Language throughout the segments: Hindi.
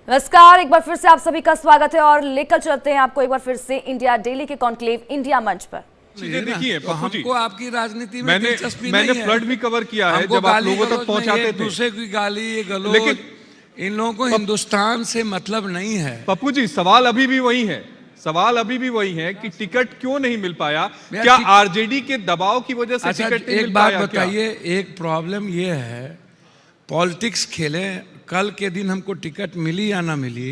नमस्कार, एक बार फिर से आप सभी का स्वागत है और लेकर चलते हैं आपको एक बार फिर से इंडिया डेली के कॉन्क्लेव इंडिया मंच पर। देखिए तो हमको आपकी राजनीति में दिलचस्पी नहीं है। मैंने फ्लड भी कवर किया है जब आप लोगों तक पहुंचाते थे। दूसरे की गाली गलौज, लेकिन इन लोगों को हिंदुस्तान से मतलब नहीं है। पप्पू जी, सवाल अभी भी वही है, सवाल अभी भी वही है कि टिकट क्यों नहीं मिल पाया? क्या आरजेडी के दबाव की वजह से टिकट नहीं मिल पाया? एक बात बताइए, एक प्रॉब्लम ये है, पॉलिटिक्स खेले, कल के दिन हमको टिकट मिली या ना मिली,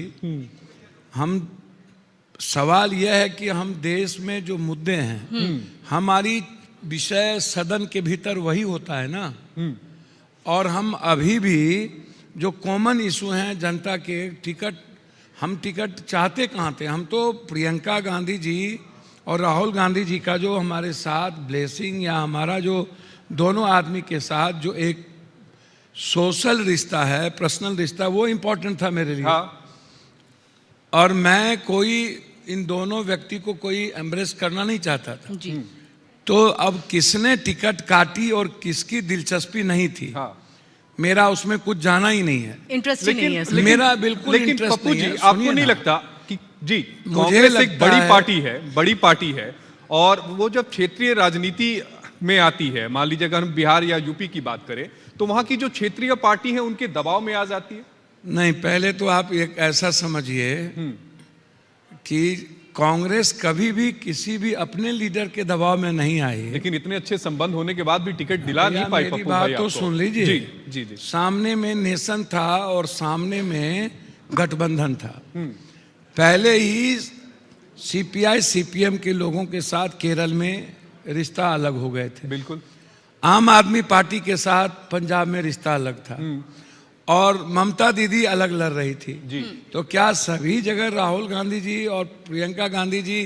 हम सवाल यह है कि हम देश में जो मुद्दे हैं, हमारी विषय सदन के भीतर वही होता है ना। और हम अभी भी जो कॉमन इशू हैं जनता के, हम टिकट चाहते कहाँ थे? हम तो प्रियंका गांधी जी और राहुल गांधी जी का जो हमारे साथ ब्लेसिंग या हमारा जो दोनों आदमी के साथ जो एक सोशल रिश्ता है, पर्सनल रिश्ता, वो इम्पोर्टेंट था मेरे लिए। और मैं कोई इन दोनों व्यक्ति को कोई एम्ब्रेस करना नहीं चाहता था जी। तो अब किसने टिकट काटी और किसकी दिलचस्पी नहीं थी, मेरा उसमें कुछ जाना ही नहीं है, इंटरेस्ट नहीं है मेरा बिल्कुल इंटरेस्ट पप्पू नहीं जी, है। आपको नहीं लगता कि जी कांग्रेस एक बड़ी पार्टी है और वो जब क्षेत्रीय राजनीति में आती है, मान लीजिए अगर हम बिहार या यूपी की बात करें, तो वहां की जो क्षेत्रीय पार्टी है उनके दबाव में आ जाती है? नहीं, पहले तो आप एक ऐसा समझिए कि कांग्रेस कभी भी किसी भी अपने लीडर के दबाव में नहीं आई है। लेकिन इतने अच्छे संबंध होने के बाद भी टिकट दिला नहीं पाई पप्पू भाई बात तो सुन लीजिए। जी जी जी। सामने में नेशन था और सामने में गठबंधन था। पहले ही सीपीआई सीपीएम के लोगों के साथ केरल में रिश्ता अलग हो गए थे। बिल्कुल। आम आदमी पार्टी के साथ पंजाब में रिश्ता अलग था और ममता दीदी अलग लड़ रही थी जी। तो क्या सभी जगह राहुल गांधी जी और प्रियंका गांधी जी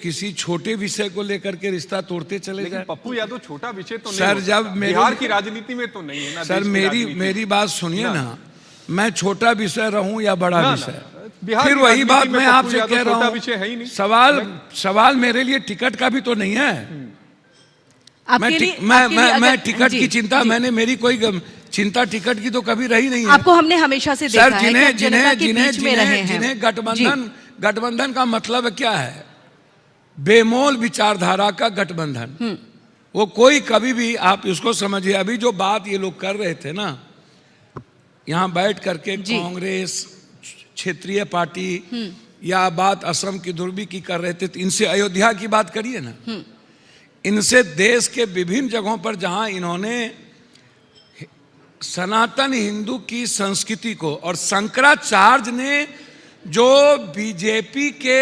किसी छोटे विषय को लेकर के रिश्ता तोड़ते चले जाए? पप्पू यादव छोटा विषय तो नहीं सर, जब बिहार की राजनीति में तो नहीं है ना। सर, मेरी बात सुनिए ना, मैं छोटा विषय रहूं या बड़ा विषय, फिर वही बात मैं आपसे कह रहा हूं, सवाल मेरे लिए टिकट का भी तो नहीं है। मैं टिकट की चिंता, मैंने मेरी कोई चिंता टिकट की तो कभी रही नहीं है। आपको हमने हमेशा से देखा है कि आप जनता के बीच में रहे हैं। जिन्हें गठबंधन का मतलब क्या है? बेमोल विचारधारा का गठबंधन। वो कोई कभी भी, आप इसको समझिए, अभी जो बात ये लोग कर रहे थे ना, यहाँ बैठ करके कांग्रेस क्षेत्रीय पार्टी या बात असम की ध्रुवी की कर रहे थे, तो इनसे अयोध्या की बात करिए ना। इनसे देश के विभिन्न जगहों पर जहां इन्होंने सनातन हिंदू की संस्कृति को, और शंकराचार्य ने जो बीजेपी के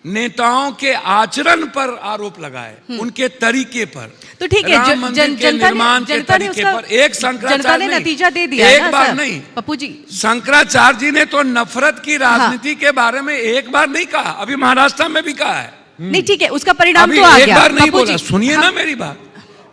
नेताओं के आचरण पर आरोप लगाए, उनके तरीके पर, तो ठीक है, राम मंदिर के निर्माण के तरीके पर, एक शंकराचार्य ने नतीजा दे दिया एक बार नहीं पप्पू जी, शंकराचार्य जी ने तो नफरत की राजनीति के बारे में एक बार नहीं कहा, अभी महाराष्ट्र में भी कहा है। नहीं, ठीक है, उसका परिणाम तो आ गया। एक बार नहीं बोला, सुनिए ना मेरी बात।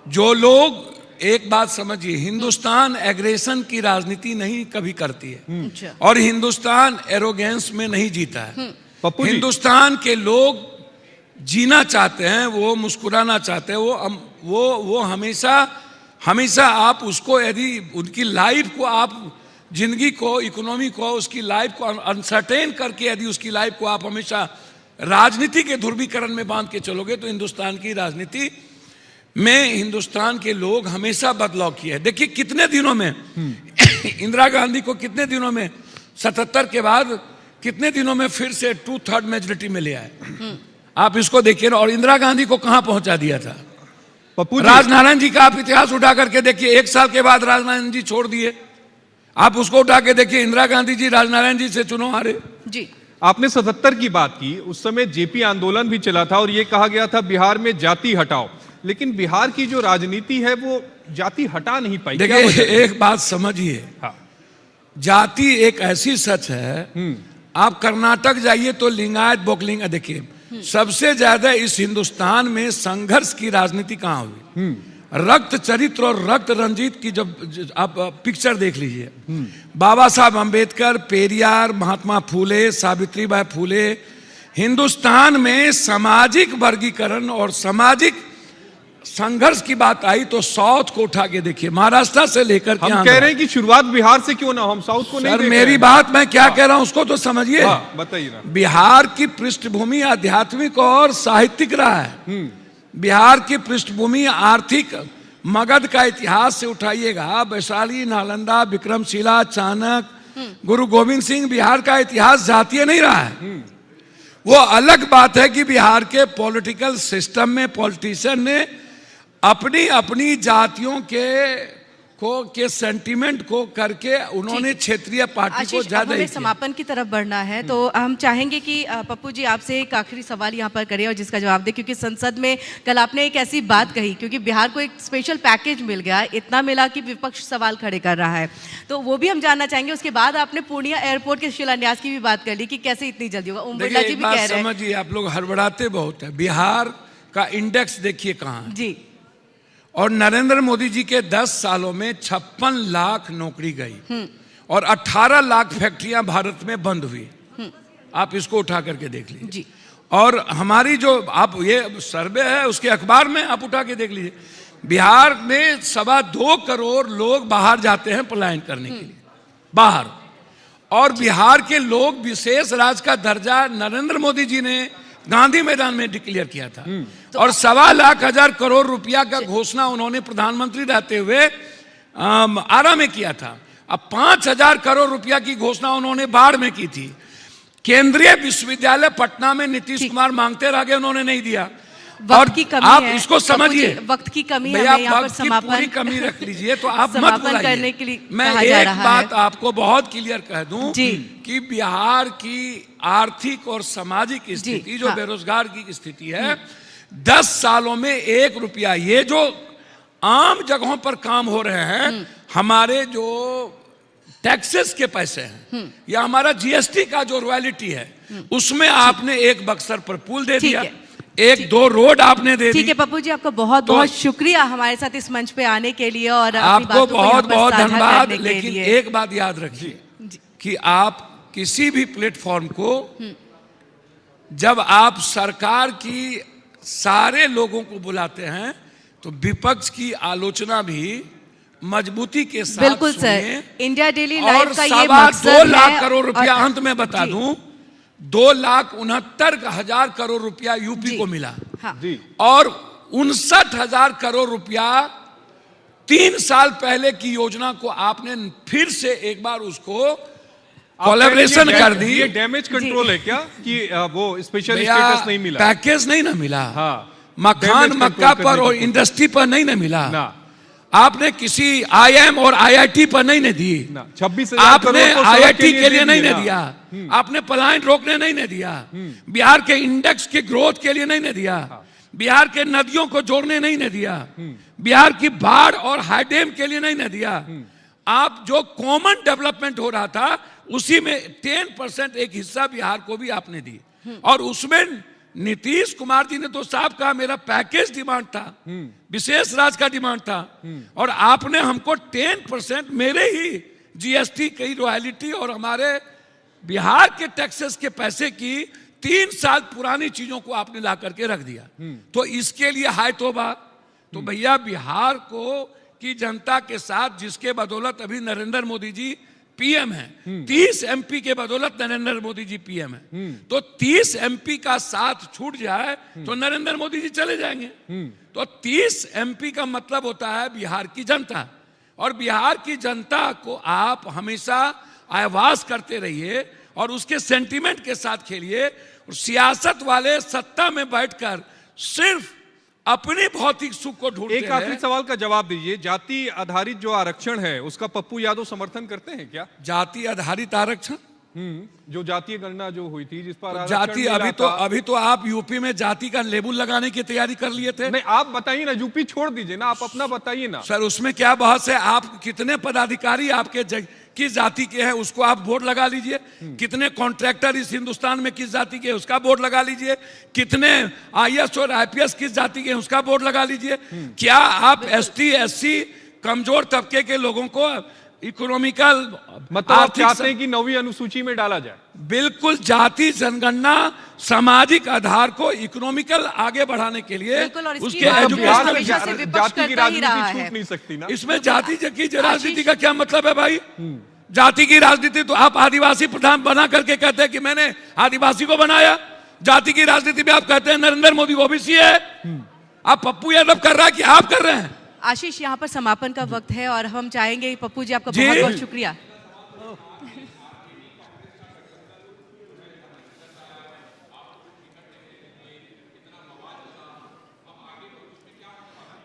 जो लोग, एक बात समझिए, हिंदुस्तान एग्रेशन की राजनीति नहीं कभी करती है और हिंदुस्तान एरोगेंस में नहीं जीता है। हिंदुस्तान के लोग जीना चाहते हैं, वो मुस्कुराना चाहते हैं, वो हमेशा आप उसको, यदि उनकी लाइफ को, आप जिंदगी को, इकोनॉमी को, उसकी लाइफ को अनसर्टेन करके यदि उसकी लाइफ को आप हमेशा राजनीति के ध्रुवीकरण में बांध के चलोगे तो हिंदुस्तान की राजनीति में हिंदुस्तान के लोग हमेशा बदलाव किए हैं। देखिए कितने दिनों में इंदिरा गांधी को, कितने दिनों में 77 के बाद कितने दिनों में फिर से 2/3 मेजोरिटी में ले आए। आप इसको देखिए ना। और इंदिरा गांधी को कहां पहुंचा दिया था? राजनारायण जी का आप इतिहास उठा करके देखिए, 1 साल के बाद राजनारायण जी छोड़ दिए, आप उसको उठा के देखिए, इंदिरा गांधी जी राजनारायण जी से चुनाव हारे। जी, आपने 77 की बात की, उस समय जेपी आंदोलन भी चला था और यह कहा गया था बिहार में जाति हटाओ, लेकिन बिहार की जो राजनीति है वो जाति हटा नहीं पाई। देखिए एक बात समझिए, जाति एक ऐसी सच है, आप कर्नाटक जाइए तो लिंगायत बोकलिंग, देखिए सबसे ज्यादा इस हिंदुस्तान में संघर्ष की राजनीति कहां हुई? रक्त चरित्र और रक्त रंजित की जब आप पिक्चर देख लीजिए, बाबा साहब अंबेडकर, पेरियार, महात्मा फूले, सावित्रीबाई फूले, हिंदुस्तान में सामाजिक वर्गीकरण और सामाजिक संघर्ष की बात आई तो साउथ को उठा के देखिए, महाराष्ट्र से लेकर के हम कह रहे हैं कि शुरुआत बिहार से क्यों ना, हम साउथ को नहीं सर देख मेरी रहे हैं। बात मैं क्या कह रहा हूं उसको तो समझिए। बताइए ना। बिहार की पृष्ठभूमि आध्यात्मिक और साहित्यिक रहा है। बिहार की पृष्ठभूमि आर्थिक, मगध का इतिहास से उठाइएगा, वैशाली, नालंदा, विक्रमशिला, चाणक्य, गुरु गोविंद सिंह, बिहार का इतिहास जातीय नहीं रहा है। वो अलग बात है कि बिहार के पॉलिटिकल सिस्टम में पॉलिटिशियन ने अपनी अपनी जातियों के सेंटीमेंट को करके उन्होंने क्षेत्रीय पार्टी को ज्यादा हमें समापन की तरफ बढ़ना है, तो हम चाहेंगे कि पप्पू जी आपसे एक आखिरी सवाल यहाँ पर करें और जिसका जवाब दें, क्योंकि संसद में कल आपने एक ऐसी बात कही, क्योंकि बिहार को एक स्पेशल पैकेज मिल गया, इतना मिला कि विपक्ष सवाल खड़े कर रहा है, तो वो भी हम जानना चाहेंगे। उसके बाद आपने पूर्णिया एयरपोर्ट के शिलान्यास की भी बात कर ली कि कैसे इतनी जल्दी होगा। ओम बिरला जी भी कह रहे हैं। समझिए, आप लोग हड़बड़ाते बहुत है। बिहार का इंडेक्स देखिए कहाँ है जी, और नरेंद्र मोदी जी के 10 सालों में 56 लाख नौकरी गई और 18 लाख फैक्ट्रियां भारत में बंद हुई। आप इसको उठा करके देख लीजिए जी। और हमारी जो आप ये सर्वे है उसके अखबार में आप उठा के देख लीजिए, बिहार में 2.25 करोड़ लोग बाहर जाते हैं पलायन करने के लिए बाहर, और बिहार के लोग विशेष राज्य का दर्जा नरेंद्र मोदी जी ने गांधी मैदान में डिक्लेयर किया था और 1.25 लाख करोड़ रुपया का घोषणा उन्होंने प्रधानमंत्री रहते हुए आरा में किया था। अब 5,000 करोड़ रुपया की घोषणा उन्होंने बाढ़ में की थी। केंद्रीय विश्वविद्यालय पटना में नीतीश कुमार मांगते रह गए, उन्होंने नहीं दिया। वक्त की कमी आप है, इसको समझिए, वक्त की कमी है, भैया यहाँ पर वक्त की समापन पूरी कमी रख लीजिए, तो आप मत समापन बुलाइए। करने के लिए मैं कहा जा एक रहा बात है। आपको बहुत क्लियर कह दूं जी। कि बिहार की आर्थिक और सामाजिक स्थिति जो हाँ। बेरोजगार की स्थिति है, 10 सालों में 1 रुपया, ये जो आम जगहों पर काम हो रहे हैं, हमारे जो टैक्सेस के पैसे हैं या हमारा जीएसटी का जो रॉयल्टी है, उसमें आपने एक बक्सर पर पुल दे दिया, एक 2 रोड आपने दे दी। ठीक है पप्पू जी, आपका बहुत बहुत शुक्रिया हमारे साथ इस मंच पे आने के लिए और अपनी आपको बातों को यहाँ बहुत पर बहुत साझा धन्यवाद। करने के लेकिन लिए। एक बात याद रखिए कि आप किसी भी प्लेटफॉर्म को जब आप सरकार की सारे लोगों को बुलाते हैं तो विपक्ष की आलोचना भी मजबूती के साथ बिल्कुल सुनिए। सर, इंडिया डेली और लाइव का ये 2.25 मकसद लाख है। करोड़ रुपया और- अंत में बता जी। दूं, 2,69,000 करोड़ रुपया यूपी जी। को मिला हाँ। जी। और 59,000 करोड़ रुपया 3 साल पहले की योजना को आपने फिर से एक बार उसको कोलैबोरेशन कर दी। ये डैमेज कंट्रोल है क्या कि वो स्पेशल भैया, स्टेटस नहीं मिला? पैकेज नहीं ना मिला। हाँ, मखान damage मक्का control पर करने और की इंडस्ट्री पर नहीं ना मिला ना। आपने किसी आईएम और आईआईटी पर नहीं ने दी ना, 26,000 आपने करोड़ तो आईआईटी के लिए दे नहीं दिए ने ना। दिया, आपने पलायन रोकने नहीं ने दिया, बिहार के इंडेक्स के ग्रोथ के लिए नहीं ने दिया, बिहार के नदियों को जोड़ने नहीं ने दिया, बिहार की बाढ़ और हाई डैम के लिए नहीं ने दिया। आप जो कॉमन डेवलपमेंट हो रहा था उसी में 10% एक हिस्सा बिहार को भी आपने दी, और उसमें नीतीश कुमार जी ने तो साफ कहा मेरा पैकेज डिमांड था, विशेष राज्य का डिमांड था, और आपने हमको 10% मेरे ही जीएसटी की रॉयल्टी और हमारे बिहार के टैक्सेस के पैसे की 3 साल पुरानी चीजों को आपने ला करके रख दिया। तो इसके लिए हाय तौबा। तो भैया बिहार को की जनता के साथ जिसके बदौलत अभी नरेंद्र मोदी जी पीएम है, 30 एमपी के बदौलत नरेंद्र मोदी जी पीएम है, तो 30 एमपी का साथ छूट जाए तो नरेंद्र मोदी जी चले जाएंगे। तो 30 एमपी का मतलब होता है बिहार की जनता, और बिहार की जनता को आप हमेशा आवाज करते रहिए और उसके सेंटीमेंट के साथ खेलिए। और सियासत वाले सत्ता में बैठकर सिर्फ अपने भौतिक सुख को ढूंढते एक आखिरी सवाल का जवाब दीजिए, जाति आधारित जो आरक्षण है उसका पप्पू यादव समर्थन करते हैं क्या? जाति आधारित आरक्षण, जो जातीय गणना जो हुई थी जिस पर आरक्षण जाति मिला अभी तो आप यूपी में जाति का लेबल लगाने की तैयारी कर लिए थे। नहीं, आप बताइए ना, यूपी छोड़ दीजिए ना, आप अपना बताइए ना। सर उसमें क्या बहस है? आप कितने पदाधिकारी आपके किस जाति के हैं उसको आप वोट लगा लीजिए, कितने कॉन्ट्रैक्टर इस हिंदुस्तान में किस जाति के हैं उसका वोट लगा लीजिए, कितने आईएएस और आईपीएस किस जाति के हैं उसका वोट लगा लीजिए। क्या आप एसटी एससी कमजोर तबके के लोगों को इकोनॉमिकल, मतलब आप चाहते हैं कि 9वीं अनुसूची में डाला जाए? बिल्कुल, जाति जनगणना सामाजिक आधार को इकोनॉमिकल आगे बढ़ाने के लिए बिल्कुल, और इसकी उसके बात एजुकेशनल हमेशा से विपक्ष जाति की करता ही रहा राजनीति है। छूट नहीं सकती ना। इसमें जाति की राजनीति का क्या मतलब है भाई? जाति की राजनीति तो आप आदिवासी प्रधान बना करके कहते हैं कि मैंने आदिवासी को बनाया। जाति की राजनीति में आप कहते हैं नरेंद्र मोदी ओबीसी है। आप पप्पू यादव कर रहा है कि आप कर रहे हैं? आशीष, यहाँ पर समापन का वक्त है और हम चाहेंगे पप्पू जी आपका जी। बहुत बहुत शुक्रिया।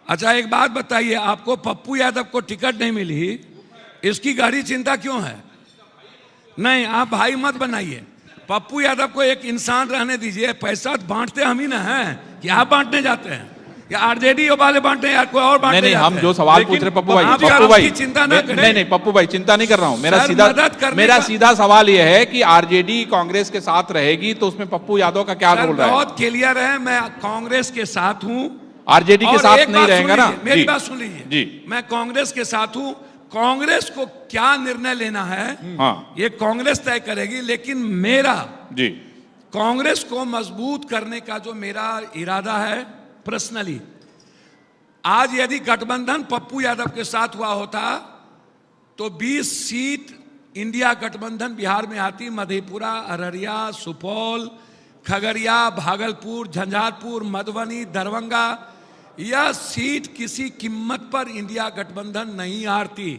अच्छा, एक बात बताइए, आपको पप्पू यादव को टिकट नहीं मिली, इसकी गहरी चिंता क्यों है? नहीं, आप भाई मत बनाइए। पप्पू यादव को एक इंसान रहने दीजिए। पैसा बांटते हम ही ना हैं कि आप बांटने जाते हैं, या आरजेडी वाले बांटे या कोई और बांटने नहीं, जाते हम हैं। जो सवाल लेकिन पूछ रहे पप्पू भाई, आप पप्पू भाई चिंता ना करें। नहीं, पप्पू भाई चिंता नहीं कर रहा हूं। सर, मदद करने मेरा का- सीधा सवाल यह है कि आरजेडी कांग्रेस के साथ रहेगी तो उसमें पप्पू यादव का क्या सर, रोल रहा है? बहुत क्लियर है, मैं कांग्रेस के साथ हूं। आरजेडी के और साथ एक नहीं बात रहेगा सुन ना? लीजिए, मेरी जी, बात सुन लीजिए जी। मैं कांग्रेस के साथ हूं। कांग्रेस को क्या निर्णय लेना है, हाँ। ये कांग्रेस तय करेगी। लेकिन मेरा जी, कांग्रेस को मजबूत करने का जो मेरा इरादा है पर्सनली, आज यदि गठबंधन पप्पू यादव के साथ हुआ होता तो 20 सीट इंडिया गठबंधन बिहार में आती। मधेपुरा, अररिया, सुपौल, खगड़िया, भागलपुर, झंझारपुर, मधुबनी, दरभंगा, यह सीट किसी कीमत पर इंडिया गठबंधन नहीं हारती।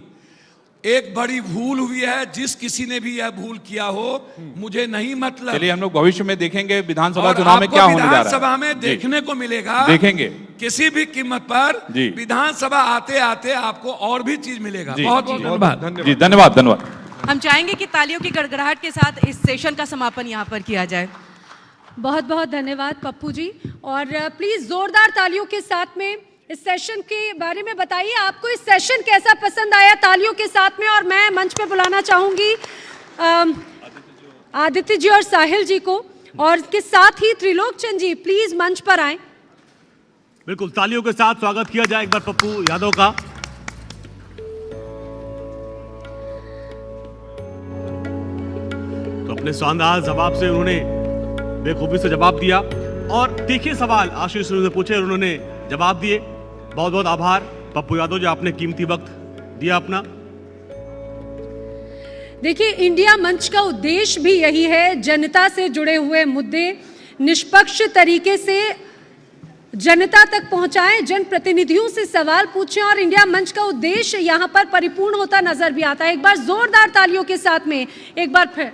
एक बड़ी भूल हुई है, जिस किसी ने भी यह भूल किया हो, मुझे नहीं मतलब। चलिए हम लोग भविष्य में देखेंगे विधानसभा और चुनाव में आपको क्या होने जा रहा है। विधानसभा में जी, देखने को मिलेगा, देखेंगे। किसी भी कीमत पर जी। विधानसभा आते आते आपको और भी चीज मिलेगा। जी, बहुत बहुत जी। धन्यवाद। जी, धन्यवाद, धन्यवाद। हम चाहेंगे कि तालियों की गड़गड़ाहट के साथ इस सेशन का समापन यहाँ पर किया जाए। बहुत बहुत धन्यवाद पप्पू जी। और प्लीज जोरदार तालियों के साथ में इस सेशन के बारे में बताइए, आपको इस सेशन कैसा पसंद आया तालियों के साथ में। और मैं मंच पे बुलाना चाहूंगी आदित्य जी और साहिल जी को, और इसके साथ ही त्रिलोक चंद जी प्लीज मंच पर आए। बिल्कुल, तालियों के साथ स्वागत किया जाए एक बार पप्पू यादव का। तो अपने शानदार जवाब से उन्होंने बेखूबी से जवाब दिया। और तीखे सवाल आशीष ने पूछे और उन्होंने जवाब दिए। बहुत बहुत आभार पप्पू यादव जो आपने कीमती वक्त दिया अपना। देखिए, इंडिया मंच का उद्देश्य भी यही है, जनता से जुड़े हुए मुद्दे निष्पक्ष तरीके से जनता तक पहुंचाएं, जनप्रतिनिधियों से सवाल पूछें, और इंडिया मंच का उद्देश्य यहां पर परिपूर्ण होता नजर भी आता है। एक बार जोरदार तालियों के साथ में एक बार फिर